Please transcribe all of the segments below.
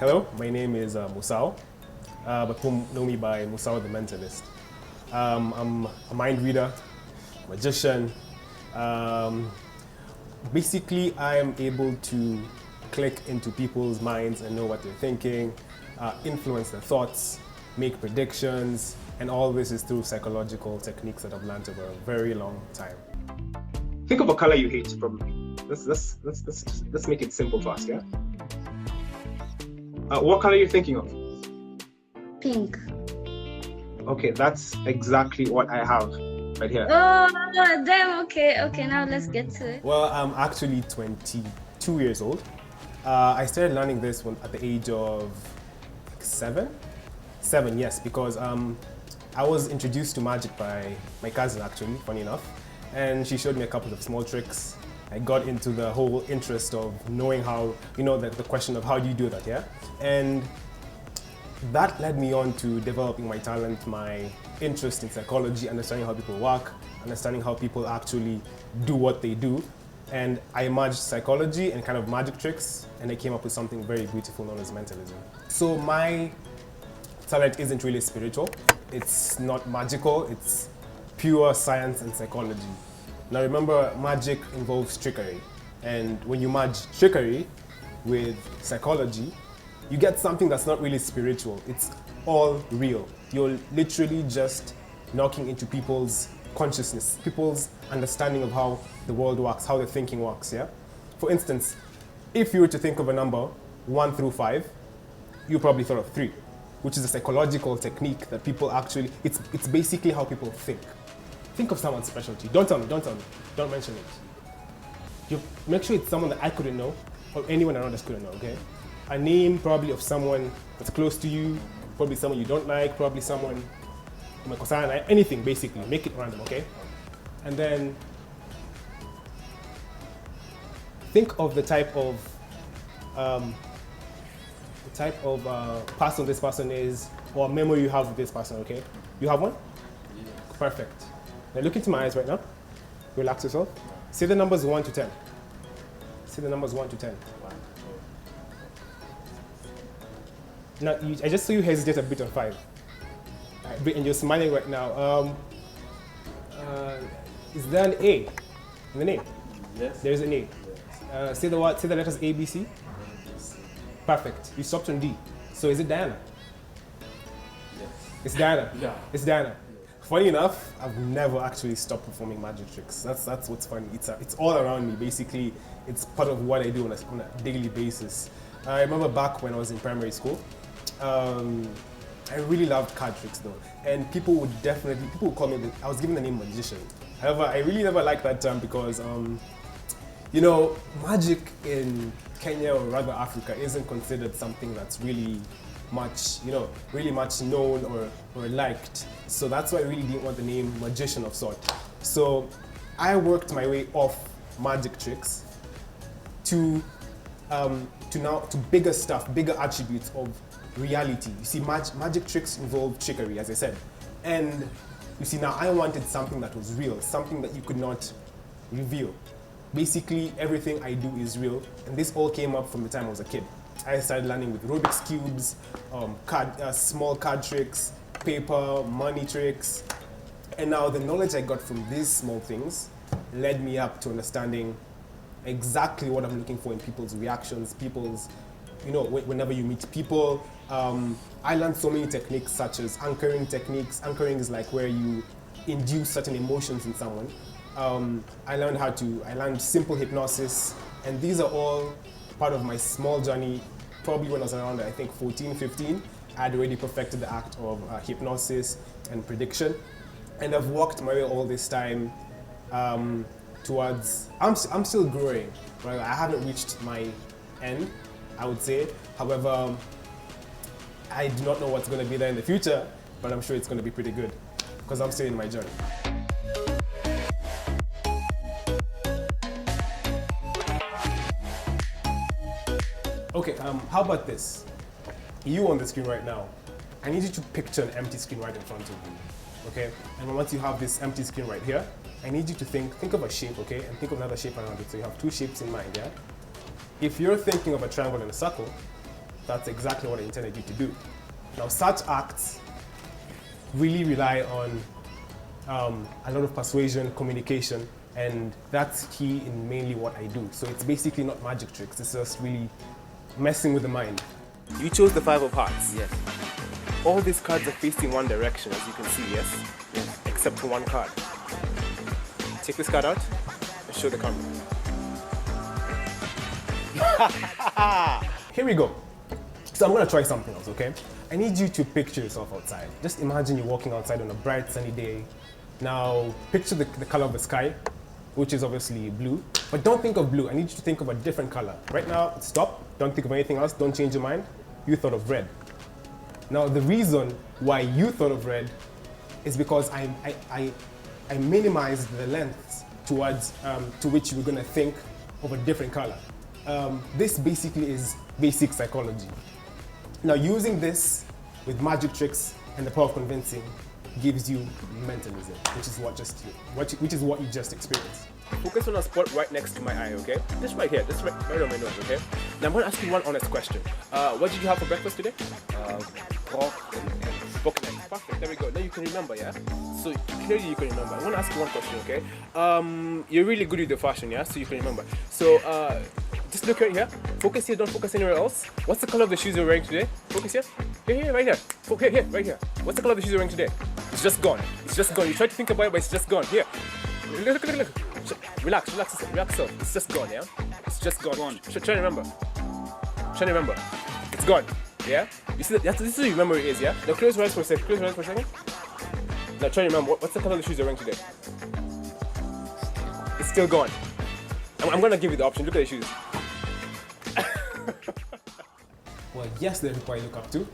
Hello, my name is Musau, but people know me by Musau the Mentalist. I'm a mind reader, magician. Basically, I am able to click into people's minds and know what they're thinking, influence their thoughts, make predictions, and all this is through psychological techniques that I've learned over a very long time. Think of a color you hate, probably. Let's make it simple fast, yeah? What color are you thinking of? Pink. Okay, that's exactly what I have right here. Oh, damn. Okay, now let's get to it. Well, I'm actually 22 years old. I started learning this at the age of 7? 7, yes, because I was introduced to magic by my cousin, actually, funny enough. And she showed me a couple of small tricks. I got into the whole interest of knowing how, the question of how do you do that, yeah? And that led me on to developing my talent, my interest in psychology, understanding how people work, understanding how people actually do what they do. And I merged psychology and kind of magic tricks, and I came up with something very beautiful known as mentalism. So my talent isn't really spiritual. It's not magical, it's pure science and psychology. Now remember, magic involves trickery. And when you merge trickery with psychology, you get something that's not really spiritual. It's all real. You're literally just knocking into people's consciousness, people's understanding of how the world works, how the thinking works, yeah? For instance, if you were to think of a number 1 through 5, you probably thought of 3, which is a psychological technique that people actually, it's basically how people think. Think of someone's specialty. Don't tell me, don't mention it. You make sure it's someone that I couldn't know, or anyone around us couldn't know, okay? A name probably of someone that's close to you, probably someone you don't like, probably someone, anything basically, make it random, okay? And then think of the type of person this person is, or memory you have with this person, okay? You have one? Yeah. Perfect. Now look into my eyes right now. Relax yourself. Say the numbers 1 to 10. Say the numbers 1 to 10. Now, I just saw you hesitate a bit on 5. And you're smiling right now. Is there an A in the name? Yes. There's an A. Yes. Say the letters A, B, C. Perfect. You stopped on D. So is it Diana? Yes. It's Diana. Yeah. It's Diana. Funny enough, I've never actually stopped performing magic tricks. That's what's funny. It's all around me. Basically, it's part of what I do on a daily basis. I remember back when I was in primary school, I really loved card tricks though. And people would call me, I was given the name magician. However, I really never liked that term because, magic in Kenya or rather Africa isn't considered something that's really much known or liked. So that's why I really didn't want the name magician of sort. So I worked my way off magic tricks to bigger stuff, bigger attributes of reality. You see, magic tricks involve trickery, as I said. And you see, now I wanted something that was real, something that you could not reveal. Basically, everything I do is real, and this all came up from the time I was a kid. I started learning with Rubik's Cubes, small card tricks, paper, money tricks. And now the knowledge I got from these small things led me up to understanding exactly what I'm looking for in people's reactions, whenever you meet people. I learned so many techniques such as anchoring techniques. Anchoring is like where you induce certain emotions in someone. I learned simple hypnosis, and these are all part of my small journey. Probably when I was around, I think 14, 15, I had already perfected the act of hypnosis and prediction. And I've walked my way all this time towards, I'm still growing, right? I haven't reached my end, I would say. However, I do not know what's going to be there in the future, but I'm sure it's going to be pretty good because I'm still in my journey. Okay, how about this? You on the screen right now, I need you to picture an empty screen right in front of you, okay? And once you have this empty screen right here, I need you to think of a shape, okay? And think of another shape around it. So you have two shapes in mind, yeah? If you're thinking of a triangle and a circle, that's exactly what I intended you to do. Now, such acts really rely on a lot of persuasion, communication, and that's key in mainly what I do. So it's basically not magic tricks, it's just really messing with the mind. You chose the 5 of hearts. Yes. All these cards are facing one direction, as you can see, yes? Yes. Except for one card. Take this card out and show the camera. Here we go. So I'm gonna try something else, okay? I need you to picture yourself outside. Just imagine you're walking outside on a bright sunny day. Now picture the color of the sky, which is obviously blue. But don't think of blue, I need you to think of a different color. Right now, stop, don't think of anything else, don't change your mind. You thought of red. Now the reason why you thought of red is because I minimized the lengths towards to which you were gonna think of a different color. This basically is basic psychology. Now using this with magic tricks and the power of convincing gives you mentalism, which is what you just experienced. Focus on a spot right next to my eye, okay? This right here, this right on my nose, okay? Now I'm gonna ask you one honest question. What did you have for breakfast today? Pork. Pork and eggs. Perfect, there we go. Now you can remember, yeah? So clearly you can remember. I wanna ask you one question, okay? You're really good with the fashion, yeah? So you can remember. So just look right here. Focus here, don't focus anywhere else. What's the color of the shoes you're wearing today? Focus here. Here, right here. Here, right here. What's the color of the shoes you're wearing today? It's just gone. It's just gone. You try to think about it, but it's just gone. Here. Look. Relax. It's just gone, yeah? It's just gone. Try to remember. It's gone. Yeah? You see that? This is your memory is, yeah? Now close your eyes for a second. Now try to remember. What's the color of the shoes you're wearing today? It's still gone. I'm gonna give you the option. Look at the shoes. Well, yes, there are people I look up to.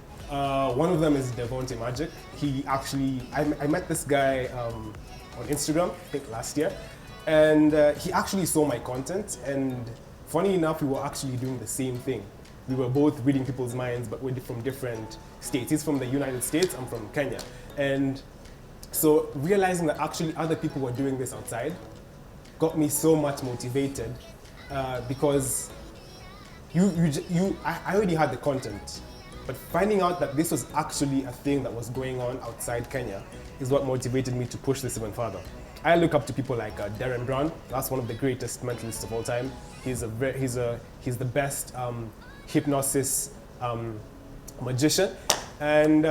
One of them is Devonte Magic. He actually, I met this guy on Instagram, I think last year, and he actually saw my content, and funny enough, we were actually doing the same thing. We were both reading people's minds, but we're from different states. He's from the United States, I'm from Kenya. And so realizing that actually other people were doing this outside got me so much motivated because I already had the content, but finding out that this was actually a thing that was going on outside Kenya is what motivated me to push this even further. I look up to people like Darren Brown. That's one of the greatest mentalists of all time. He's the best hypnosis magician, and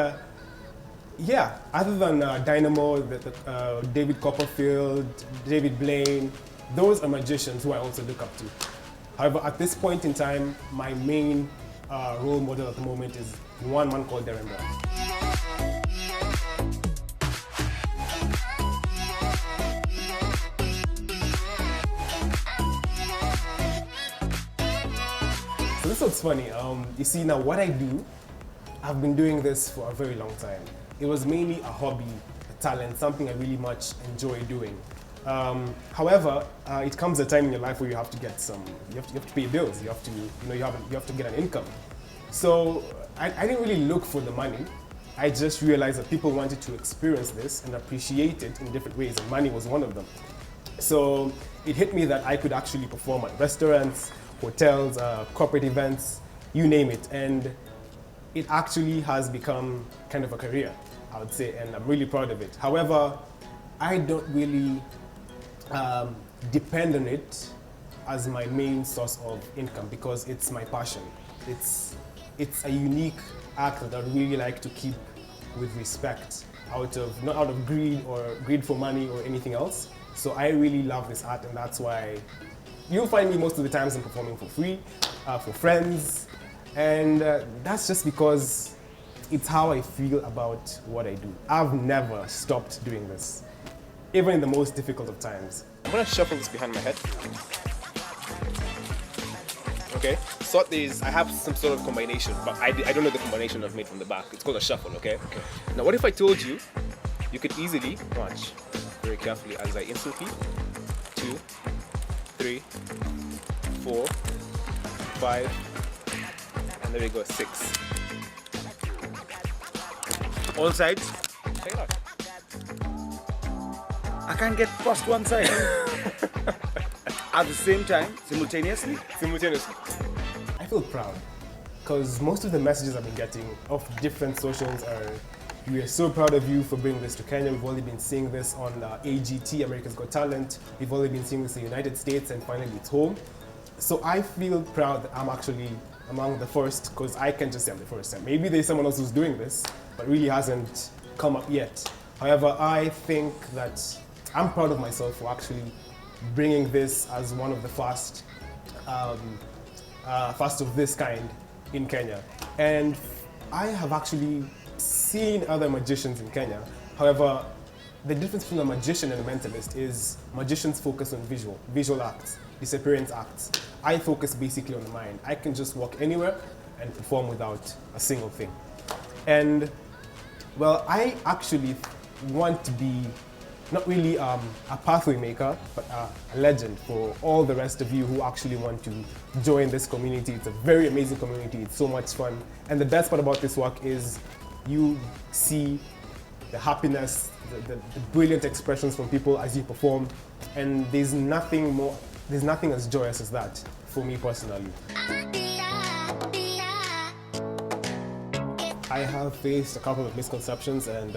yeah. Other than Dynamo, David Copperfield, David Blaine, those are magicians who I also look up to. However, at this point in time, my main role model at the moment is one man called Darren Brown. So this is what's funny. You see, now what I do, I've been doing this for a very long time. It was mainly a hobby, a talent, something I really much enjoy doing. However, it comes a time in your life where you have to get you have to pay bills. You have to, you have to get an income. So I didn't really look for the money. I just realized that people wanted to experience this and appreciate it in different ways, and money was one of them. So it hit me that I could actually perform at restaurants, hotels, corporate events, you name it. And it actually has become kind of a career, I would say, and I'm really proud of it. However, I don't really depend on it as my main source of income because it's my passion. It's a unique act that I really like to keep with respect, not out of greed or greed for money or anything else. So I really love this art, and that's why you'll find me most of the times I'm performing for free, for friends, and that's just because it's how I feel about what I do. I've never stopped doing this, even in the most difficult of times. I'm gonna shuffle this behind my head. Okay, so these, I have some sort of combination, but I don't know the combination I've made from the back. It's called a shuffle, okay? Now what if I told you, you could easily, watch very carefully as I insert 2, 3, 4, 5, and there we go, 6. All sides. Check it out. I can't get past one side. At the same time, simultaneously. Simultaneously. I feel proud. because most of the messages I've been getting off different socials are, we are so proud of you for bringing this to Kenya. We've only been seeing this on AGT, America's Got Talent. We've only been seeing this in the United States, and finally it's home. So I feel proud that I'm actually among the first, because I can just say I'm the first. And maybe there's someone else who's doing this, but really hasn't come up yet. However, I think that I'm proud of myself for actually bringing this as one of the first of this kind in Kenya. And I have actually seen other magicians in Kenya. However, the difference between a magician and a mentalist is magicians focus on visual acts, disappearance acts. I focus basically on the mind. I can just walk anywhere and perform without a single thing. And well, I actually want to be not really a pathway maker, but a legend for all the rest of you who actually want to join this community. It's a very amazing community. It's so much fun. And the best part about this work is you see the happiness, the brilliant expressions from people as you perform. And there's nothing as joyous as that for me personally. I have faced a couple of misconceptions and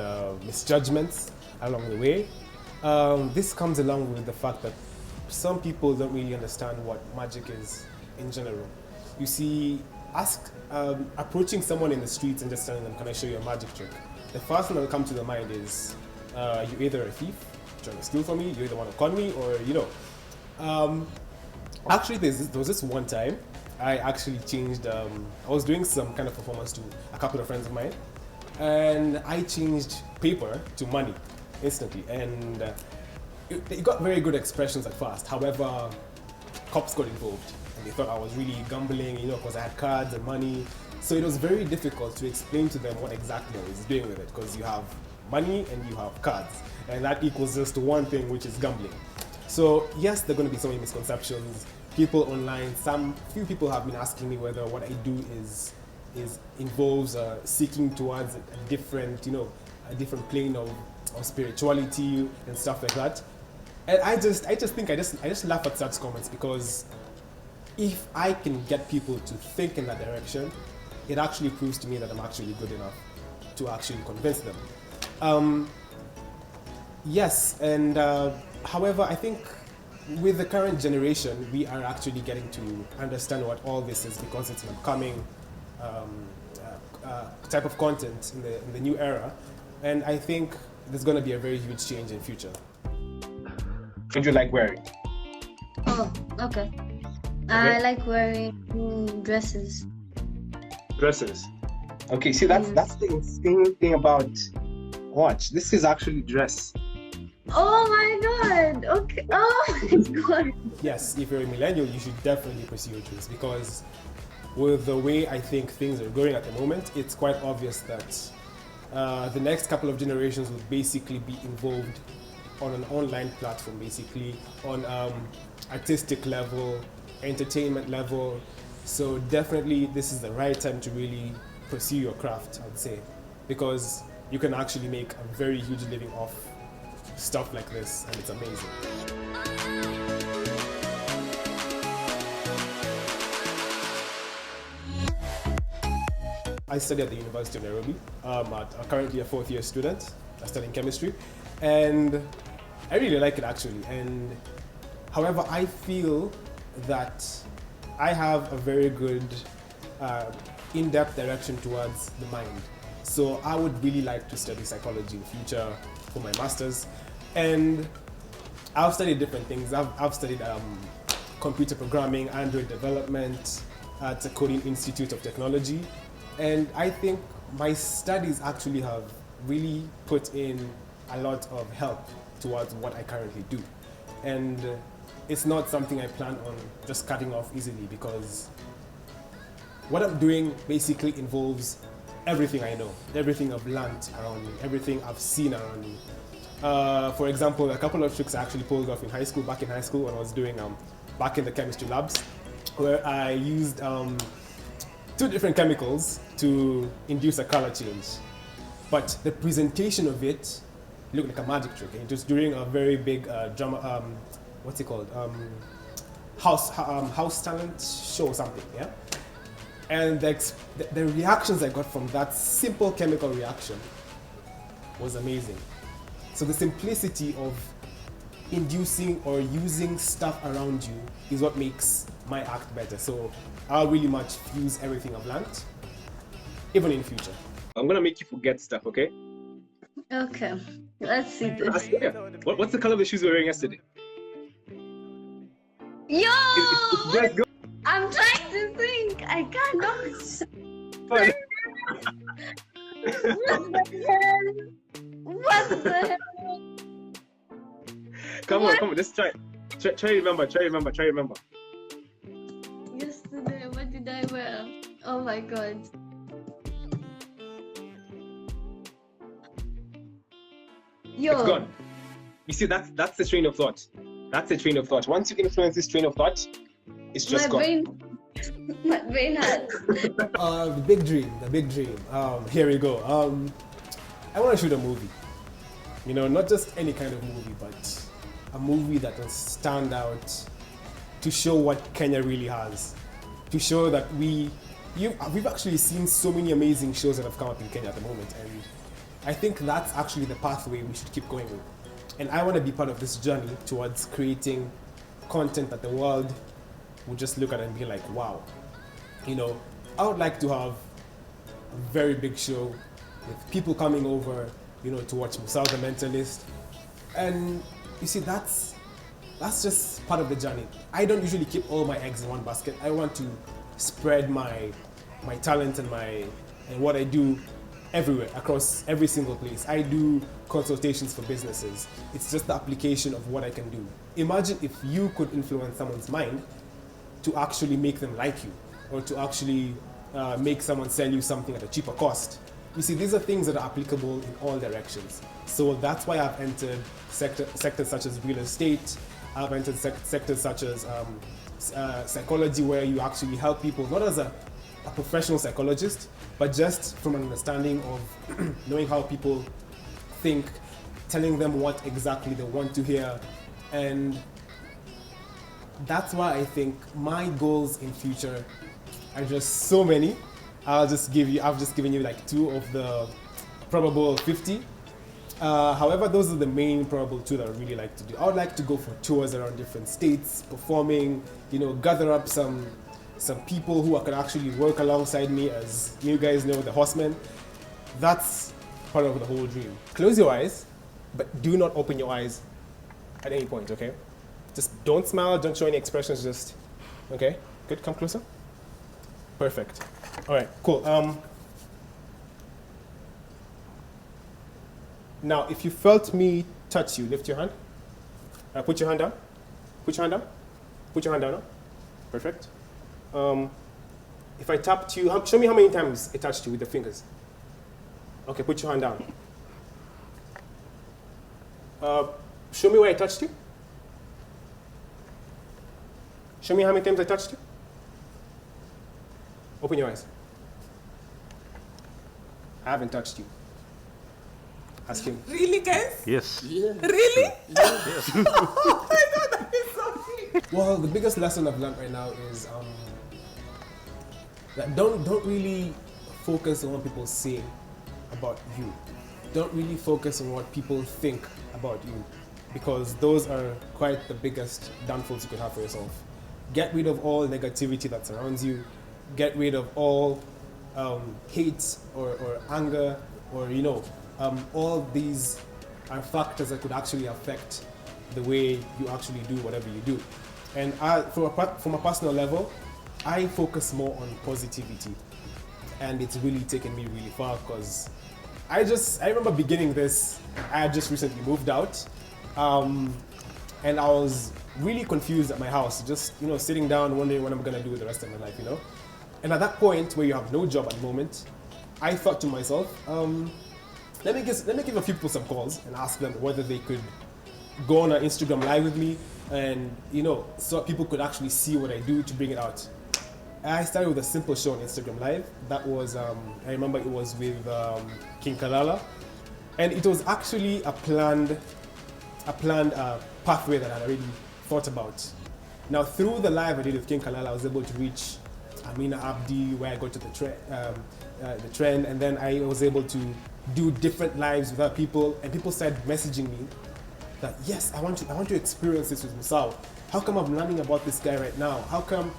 misjudgments along the way. This comes along with the fact that some people don't really understand what magic is in general. You see, approaching someone in the streets and just telling them, can I show you a magic trick? The first thing that will come to the mind is, you're either a thief, trying to steal from me, you either want to con me, or you know. Actually, there was this one time, I actually changed, I was doing some kind of performance to a couple of friends of mine, and I changed paper to money instantly, and it got very good expressions at first. However, cops got involved, and they thought I was really gambling, you know, because I had cards and money. So it was very difficult to explain to them what exactly I was doing with it, because you have money and you have cards, and that equals just to one thing, which is gambling. So yes, there are going to be so many misconceptions. People online, few people have been asking me whether what I do involves seeking towards a different, you know, a different plane of spirituality and stuff like that. And I just laugh at such comments, because if I can get people to think in that direction, it actually proves to me that I'm actually good enough to actually convince them. Yes, and however, I think with the current generation, we are actually getting to understand what all this is, because it's an upcoming type of content in the new era, and I think there's going to be a very huge change in future. What do you like wearing? Oh, okay. I like wearing dresses. Dresses. Okay, see, that's the insane thing about watch. This is actually dress. Oh my god! Okay. Oh my god. Yes, if you're a millennial, you should definitely pursue your dreams, because with the way I think things are going at the moment, it's quite obvious that the next couple of generations will basically be involved on an online platform, basically on artistic level, entertainment level. So definitely this is the right time to really pursue your craft, I'd say, because you can actually make a very huge living off stuff like this, and it's amazing. I study at the University of Nairobi. I'm currently a fourth-year student. I'm studying chemistry, and I really like it actually. And however, I feel that I have a very good in-depth direction towards the mind. So I would really like to study psychology in the future for my master's. And I've studied different things. I've studied computer programming, Android development at the Coding Institute of Technology. And I think my studies actually have really put in a lot of help towards what I currently do. And it's not something I plan on just cutting off easily, because what I'm doing basically involves everything I know, everything I've learned around me, everything I've seen around me. For example, a couple of tricks I actually pulled off back in high school when I was doing back in the chemistry labs, where I used 2 different chemicals to induce a color change. But the presentation of it looked like a magic trick. And just during a very big drama, what's it called? House talent show or something, yeah? And the reactions I got from that simple chemical reaction was amazing. So the simplicity of inducing or using stuff around you is what makes my act better. So I'll really much use everything I've learned, even in future. I'm gonna make you forget stuff, okay? Okay, let's see this. Yeah. What's the color of the shoes you were wearing yesterday? Yo! Let's go. I'm trying to think. I cannot. Fine. What the hell? What the hell? Come on, just try. Try remember. Yesterday, what did I wear? Oh my god. Yo. It's gone. You see, that's the train of thought. That's a train of thought. Once you influence this train of thought, it's just gone. My brain hurts. The big dream. Here we go. I want to shoot a movie. You know, not just any kind of movie, but a movie that will stand out to show what Kenya really has. To show that we've actually seen so many amazing shows that have come up in Kenya at the moment, and I think that's actually the pathway we should keep going with. And I want to be part of this journey towards creating content that the world would just look at and be like, wow. You know, I would like to have a very big show with people coming over, you know, to watch Musau the Mentalist. And you see, that's just part of the journey. I don't usually keep all my eggs in one basket. I want to spread my talent and what I do everywhere, across every single place. I do consultations for businesses. It's just the application of what I can do. Imagine if you could influence someone's mind to actually make them like you, or to actually make someone sell you something at a cheaper cost. You see, these are things that are applicable in all directions. So that's why I've entered sectors such as real estate. I've entered sectors such as psychology, where you actually help people, not as a professional psychologist, but just from an understanding of knowing how people think, telling them what exactly they want to hear. And that's why I think my goals in future are just so many. I've just given you like 2 of the probable 50. However, those are the main probable 2 that I really like to do. I would like to go for tours around different states, performing, you know, gather up some people who could actually work alongside me, as you guys know, the horsemen. That's part of the whole dream. Close your eyes, but do not open your eyes at any point, okay? Just don't smile, don't show any expressions, just, okay? Good, come closer. Perfect. All right, cool. Now, if you felt me touch you, lift your hand. Put your hand down. Put your hand down. Put your hand down now. Perfect. If I tapped you, show me how many times it touched you with the fingers. Okay, put your hand down. Show me where I touched you. Show me how many times I touched you. Open your eyes. I haven't touched you. Ask him. Really, guys? Yes. Yeah. Really? Yes. Oh my god, that is so sweet. Well, the biggest lesson I've learned right now is that don't really focus on what people say about you. Don't really focus on what people think about you, because those are quite the biggest downfalls you could have for yourself. Get rid of all negativity that surrounds you. Get rid of all hate or anger, or all these are factors that could actually affect the way you actually do whatever you do. And from a personal level, I focus more on positivity, and it's really taken me really far, because I remember beginning this. I had just recently moved out, and I was really confused at my house, just sitting down wondering what I'm gonna do with the rest of my life, And at that point where you have no job at the moment, I thought to myself, let me give a few people some calls and ask them whether they could go on an Instagram live with me, and so people could actually see what I do to bring it out. I started with a simple show on Instagram live. That was I remember it was with King Kalala, and it was actually a planned pathway that I had already thought about. Now, through the live I did with King Kalala, I was able to reach Amina Abdi, where I got to the trend, and then I was able to do different lives with other people, and people started messaging me that yes, I want to experience this with Musau. How come I'm learning about this guy right now? How come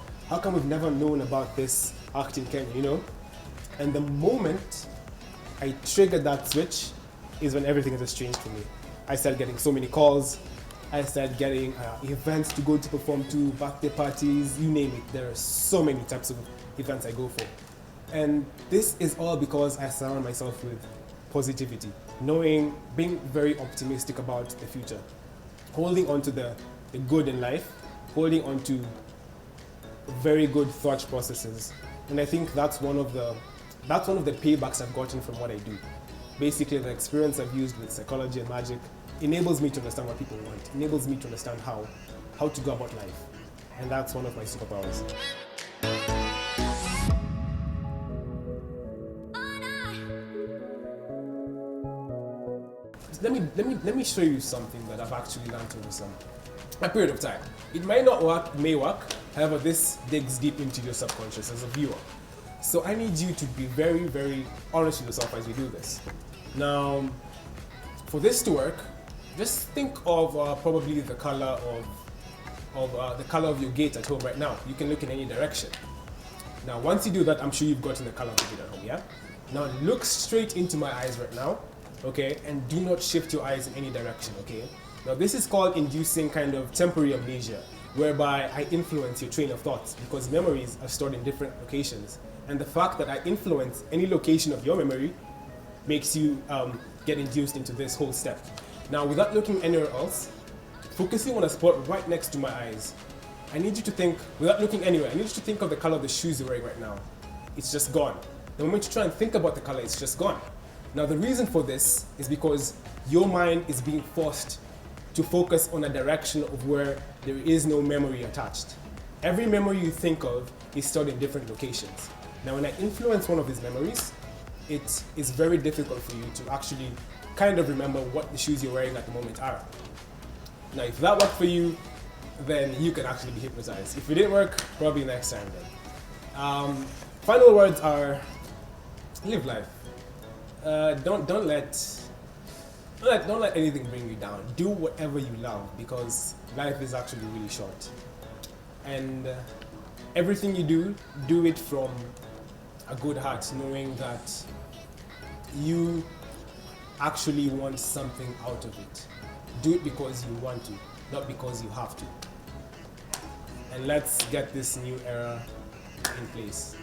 we've never known about this act in Kenya, you know? And the moment I triggered that switch is when everything has just changed for me. I started getting so many calls. I started getting events to go to perform to, birthday parties, you name it. There are so many types of events I go for. And this is all because I surround myself with positivity, being very optimistic about the future, holding on to the good in life, holding on to very good thought processes. And I think that's one of the paybacks I've gotten from what I do. Basically, the experience I've used with psychology and magic enables me to understand what people want, enables me to understand how to go about life. And that's one of my superpowers. Let me show you something that I've actually learned over a period of time. It might not work, it may work. However, this digs deep into your subconscious as a viewer. So I need you to be very, very honest with yourself as we do this. Now, for this to work, just think of probably the color of your gate at home right now. You can look in any direction. Now, once you do that, I'm sure you've gotten the color of the gate at home, yeah? Now, look straight into my eyes right now, okay? And do not shift your eyes in any direction, okay? Now, this is called inducing kind of temporary amnesia, whereby I influence your train of thoughts because memories are stored in different locations. And the fact that I influence any location of your memory makes you get induced into this whole step. Now, without looking anywhere else, focusing on a spot right next to my eyes, I need you to think, without looking anywhere, I need you to think of the color of the shoes you're wearing right now. It's just gone. The moment you try and think about the color, it's just gone. Now, the reason for this is because your mind is being forced to focus on a direction of where there is no memory attached. Every memory you think of is stored in different locations. Now, when I influence one of these memories, it is very difficult for you to actually kind of remember what the shoes you're wearing at the moment are. Now, if that worked for you, then you can actually be hypnotized. If it didn't work, probably next time then. Final words are, live life. Don't let anything bring you down. Do whatever you love because life is actually really short. And everything you do it from a good heart, knowing that you actually want something out of it. Do it because you want to, not because you have to. And let's get this new era in place.